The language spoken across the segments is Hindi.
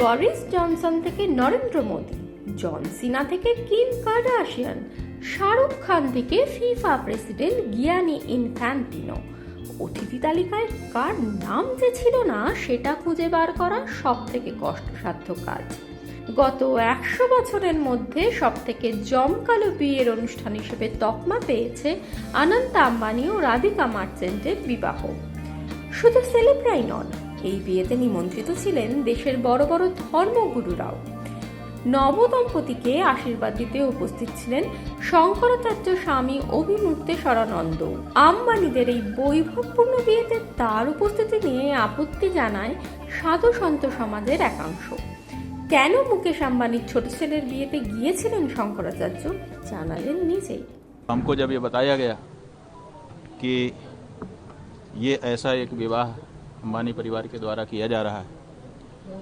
বরিস জনসন থেকে নরেন্দ্র মোদী, জন সিনা থেকে কিম কার্দাশিয়ান, শাহরুখ খান থেকে ফিফা প্রেসিডেন্ট গিয়ানি ইনফ্যান্টিনো। অতিথি তালিকায় কার নাম যে ছিল না সেটা খুঁজে বার করা সব থেকে কষ্টসাধ্য কাজ। গত 100 বছরের মধ্যে সব থেকে জমকালো বিয়ের অনুষ্ঠান হিসেবে তকমা পেয়েছে অনন্ত আম্বানি ও রাধিকা মার্চেন্টের বিবাহ। শুধু সেলেব্রাই নন, এই বিয়েতে নিমন্ত্রিত ছিলেন দেশের বড় বড় ধর্মগুরুরাও। নবদম্পতিকে আশীর্বাদ দিতে উপস্থিত ছিলেন শঙ্করাচার্য স্বামী অভিমুক্তেশ্বরানন্দ। আম্বানিদের এই বৈভবপূর্ণ বিয়েতে তার উপস্থিতি নিয়ে আপত্তি জানায় সাধু সন্ত সমাজের একাংশ। কেন মুকেশ আম্বানির ছোট ছেলের বিয়েতে গিয়েছিলেন শঙ্করাচার্য জানালেন নিজেই। हमको जब ये बताया गया कि ये ऐसा एक विवाह अंबानी परिवार के द्वारा किया जा रहा है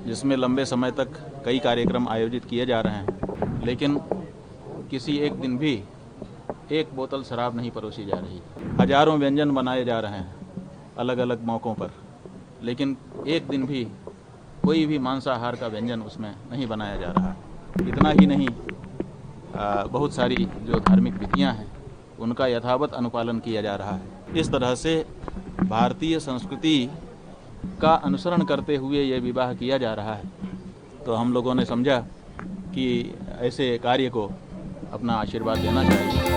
जिसमें लंबे समय तक कई कार्यक्रम आयोजित किए जा रहे हैं, लेकिन किसी एक दिन भी एक बोतल शराब नहीं परोसी जा रही। हजारों व्यंजन बनाए जा रहे हैं अलग अलग मौक़ों पर, लेकिन एक दिन भी कोई भी मांसाहार का व्यंजन उसमें नहीं बनाया जा रहा। इतना ही नहीं, बहुत सारी जो धार्मिक विधियां हैं उनका यथावत अनुपालन किया जा रहा है। इस तरह से भारतीय संस्कृति का अनुसरण करते हुए ये विवाह किया जा रहा है। तो हम लोगों ने समझा कि ऐसे कार्य को अपना आशीर्वाद देना चाहिए।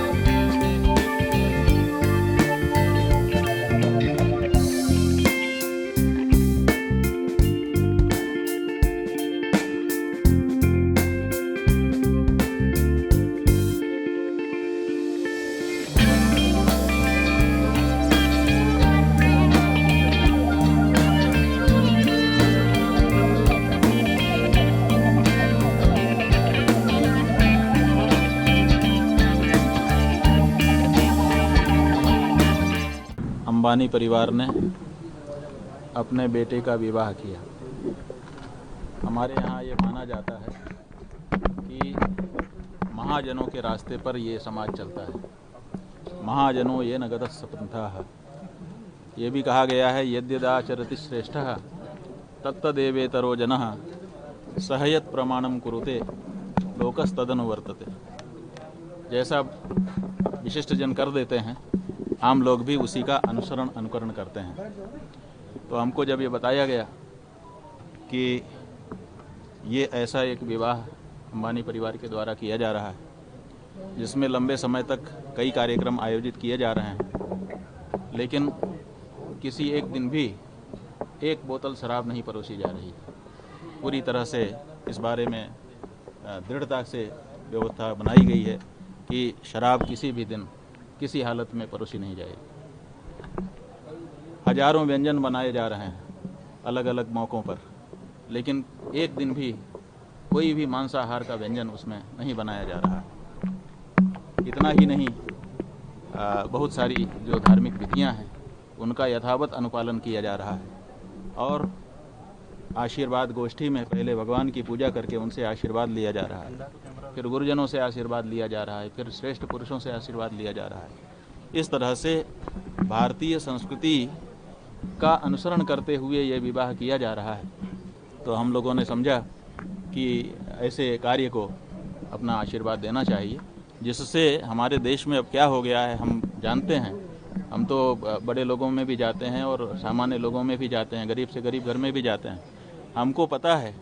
अंबानी परिवार ने अपने बेटे का विवाह किया। हमारे यहाँ ये माना जाता है कि महाजनों के रास्ते पर ये समाज चलता है। महाजनों ये नगतः सपन्थाः। ये भी कहा गया है यद्यदाचरति श्रेष्ठः तत्तदेवेतरो जनः सहयत प्रमाणम कुरुते लोकस्तदनुवर्तते। जैसा विशिष्ट जन कर देते हैं, आम लोग भी उसी का अनुकरण करते हैं। तो हमको जब ये बताया गया कि ये ऐसा एक विवाह अंबानी परिवार के द्वारा किया जा रहा है जिसमें लंबे समय तक कई कार्यक्रम आयोजित किए जा रहे हैं, लेकिन किसी एक दिन भी एक बोतल शराब नहीं परोसी जा रही। पूरी तरह से इस बारे में दृढ़ता से व्यवस्था बनाई गई है कि शराब किसी भी दिन किसी हालत में परोसी नहीं जाएगी। हजारों व्यंजन बनाए जा रहे हैं अलग अलग मौक़ों पर, लेकिन एक दिन भी कोई भी मांसाहार का व्यंजन उसमें नहीं बनाया जा रहा। इतना ही नहीं, बहुत सारी जो धार्मिक विधियां हैं उनका यथावत अनुपालन किया जा रहा है। और आशीर्वाद गोष्ठी में पहले भगवान की पूजा करके उनसे आशीर्वाद लिया जा रहा है, फिर गुरुजनों से आशीर्वाद लिया जा रहा है, फिर श्रेष्ठ पुरुषों से आशीर्वाद लिया जा रहा है। इस तरह से भारतीय संस्कृति का अनुसरण करते हुए ये विवाह किया जा रहा है। तो हम लोगों ने समझा कि ऐसे कार्य को अपना आशीर्वाद देना चाहिए, जिससे हमारे देश में अब क्या हो गया है हम जानते हैं। हम तो बड़े लोगों में भी जाते हैं और सामान्य लोगों में भी जाते हैं, गरीब से गरीब घर में भी जाते हैं। हमको पता है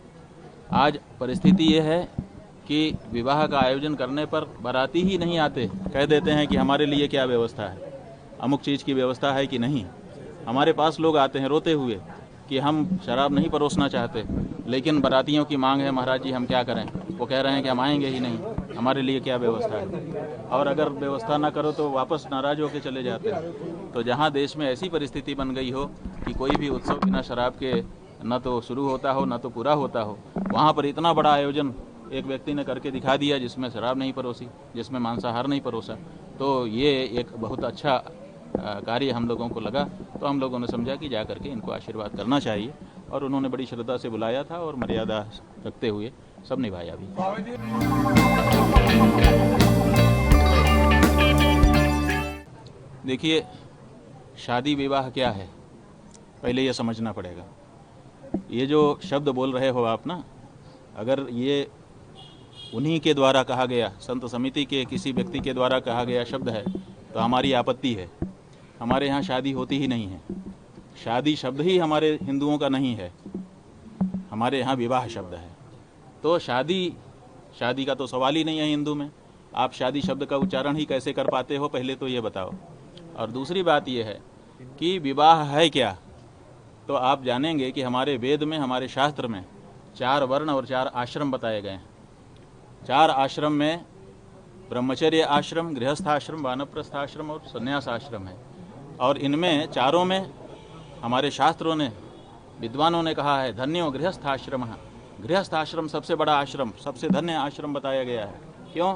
आज परिस्थिति ये है कि विवाह का आयोजन करने पर बाराती ही नहीं आते, कह देते हैं कि हमारे लिए क्या व्यवस्था है, अमुक चीज़ की व्यवस्था है कि नहीं। हमारे पास लोग आते हैं रोते हुए कि हम शराब नहीं परोसना चाहते, लेकिन बारातियों की मांग है महाराज जी हम क्या करें। वो कह रहे हैं कि हम आएंगे ही नहीं, हमारे लिए क्या व्यवस्था है। और अगर व्यवस्था ना करो तो वापस नाराज होकर चले जाते हैं। तो जहाँ देश में ऐसी परिस्थिति बन गई हो कि कोई भी उत्सव बिना शराब के न तो शुरू होता हो न तो पूरा होता हो, वहाँ पर इतना बड़ा आयोजन एक व्यक्ति ने करके दिखा दिया जिसमें शराब नहीं परोसी, जिसमें मांसाहार नहीं परोसा। तो ये एक बहुत अच्छा कार्य हम लोगों को लगा। तो हम लोगों ने समझा कि जा करके इनको आशीर्वाद करना चाहिए, और उन्होंने बड़ी श्रद्धा से बुलाया था और मर्यादा रखते हुए सब निभाया भी। देखिए, शादी विवाह क्या है पहले ये समझना पड़ेगा। ये जो शब्द बोल रहे हो आप ना अगर ये उन्हीं के द्वारा कहा गया, संत समिति के किसी व्यक्ति के द्वारा कहा गया शब्द है तो हमारी आपत्ति है। हमारे यहाँ शादी होती ही नहीं है। शादी शब्द ही हमारे हिंदुओं का नहीं है, हमारे यहाँ विवाह शब्द है। तो शादी का तो सवाल ही नहीं है हिंदू में। आप शादी शब्द का उच्चारण ही कैसे कर पाते हो, पहले तो ये बताओ। और दूसरी बात ये है कि विवाह है क्या, तो आप जानेंगे कि हमारे वेद में, हमारे शास्त्र में 4 वर्ण और 4 आश्रम बताए गए हैं। 4 आश्रम में ब्रह्मचर्य आश्रम, गृहस्थ आश्रम, वानप्रस्थ आश्रम और संन्यास आश्रम है। और इनमें चारों में हमारे शास्त्रों ने, विद्वानों ने कहा है धन्यो गृहस्थ आश्रम। गृहस्थ आश्रम सबसे बड़ा आश्रम, सबसे धन्य आश्रम बताया गया है। क्यों?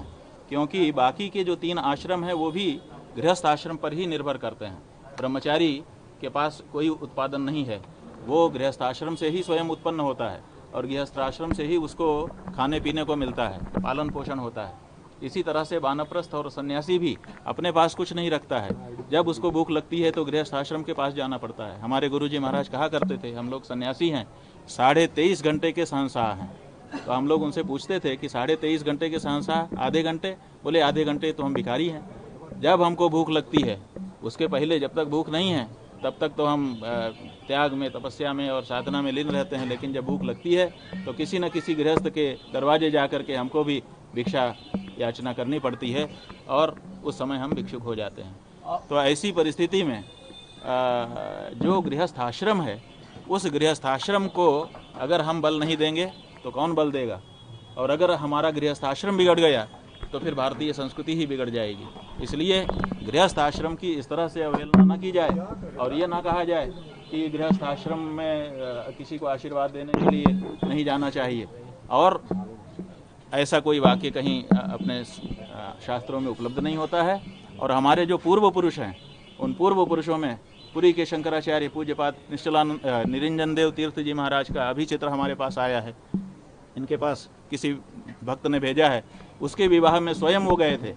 क्योंकि बाकी के जो 3 आश्रम हैं वो भी गृहस्थ आश्रम पर ही निर्भर करते हैं। ब्रह्मचारी के पास कोई उत्पादन नहीं है, वो गृहस्थ आश्रम से ही स्वयं उत्पन्न होता है और गृहस्थ आश्रम से ही उसको खाने पीने को मिलता है, पालन पोषण होता है। इसी तरह से वानप्रस्थ और सन्यासी भी अपने पास कुछ नहीं रखता है, जब उसको भूख लगती है तो गृहस्थ आश्रम के पास जाना पड़ता है। हमारे गुरुजी महाराज कहा करते थे, हम लोग सन्यासी हैं, 23.5 घंटे के शहंशाह हैं। तो हम लोग उनसे पूछते थे कि 23.5 घंटे के शहंशाह, आधे घंटे? बोले आधे घंटे तो हम भिखारी हैं। जब हमको भूख लगती है, उसके पहले जब तक भूख नहीं है तब तक तो हम त्याग में, तपस्या में और साधना में लीन रहते हैं। लेकिन जब भूख लगती है तो किसी न किसी गृहस्थ के दरवाजे जा कर के हमको भी भिक्षा याचना करनी पड़ती है और उस समय हम भिक्षुक हो जाते हैं। तो ऐसी परिस्थिति में जो गृहस्थ आश्रम है, उस गृहस्थ आश्रम को अगर हम बल नहीं देंगे तो कौन बल देगा? और अगर हमारा गृहस्थ आश्रम बिगड़ गया तो फिर भारतीय संस्कृति ही बिगड़ जाएगी। इसलिए गृहस्थ आश्रम की इस तरह से अवहेलना न की जाए और ये ना कहा जाए कि गृहस्थ आश्रम में किसी को आशीर्वाद देने के लिए नहीं जाना चाहिए। और ऐसा कोई वाक्य कहीं अपने शास्त्रों में उपलब्ध नहीं होता है। और हमारे जो पूर्व पुरुष हैं, उन पूर्व पुरुषों में पुरी के शंकराचार्य पूज्यपाद निरंजन देव तीर्थ जी महाराज का अभी चित्र हमारे पास आया है। इनके पास किसी भक्त ने भेजा है, उसके विवाह में स्वयं वो गए थे।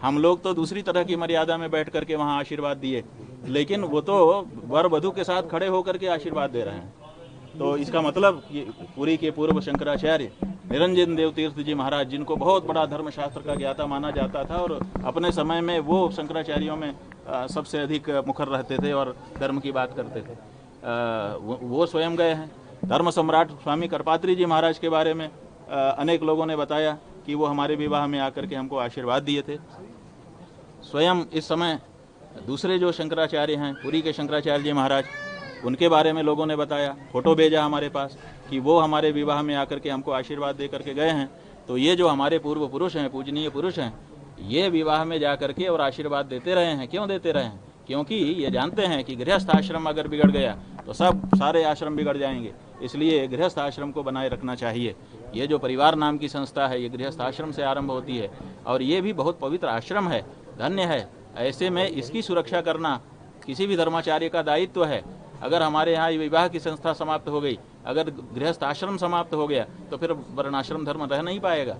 हम लोग तो दूसरी तरह की मर्यादा में बैठ करके वहाँ आशीर्वाद दिए, लेकिन वो तो वर वधू के साथ खड़े होकर के आशीर्वाद दे रहे हैं। तो इसका मतलब ये पुरी के पूर्व शंकराचार्य निरंजन देव तीर्थ जी महाराज, जिनको बहुत बड़ा धर्मशास्त्र का ज्ञाता माना जाता था और अपने समय में वो शंकराचार्यों में सबसे अधिक मुखर रहते थे और धर्म की बात करते थे, वो स्वयं गए हैं। धर्म सम्राट स्वामी करपात्री जी महाराज के बारे में अनेक लोगों ने बताया कि वो हमारे विवाह में आकर के हमको आशीर्वाद दिए थे। स्वयं इस समय दूसरे जो शंकराचार्य हैं, पुरी के शंकराचार्य जी महाराज, उनके बारे में लोगों ने बताया, फोटो भेजा हमारे पास कि वो हमारे विवाह में आकर के हमको आशीर्वाद दे करके गए हैं। तो ये जो हमारे पूर्व पुरुष हैं, पूजनीय पुरुष हैं, ये विवाह में जा करके और आशीर्वाद देते रहे हैं। क्यों देते रहे हैं? क्योंकि ये जानते हैं कि गृहस्थ आश्रम अगर बिगड़ गया तो सारे आश्रम बिगड़ जाएंगे। इसलिए गृहस्थ आश्रम को बनाए रखना चाहिए। ये जो परिवार नाम की संस्था है, ये गृहस्थ आश्रम से आरंभ होती है और ये भी बहुत पवित्र आश्रम है, धन्य है। ऐसे में इसकी सुरक्षा करना किसी भी धर्माचार्य का दायित्व है। अगर हमारे यहाँ विवाह की संस्था समाप्त हो गई, अगर गृहस्थ आश्रम समाप्त हो गया, तो फिर वर्णाश्रम धर्म रह नहीं पाएगा।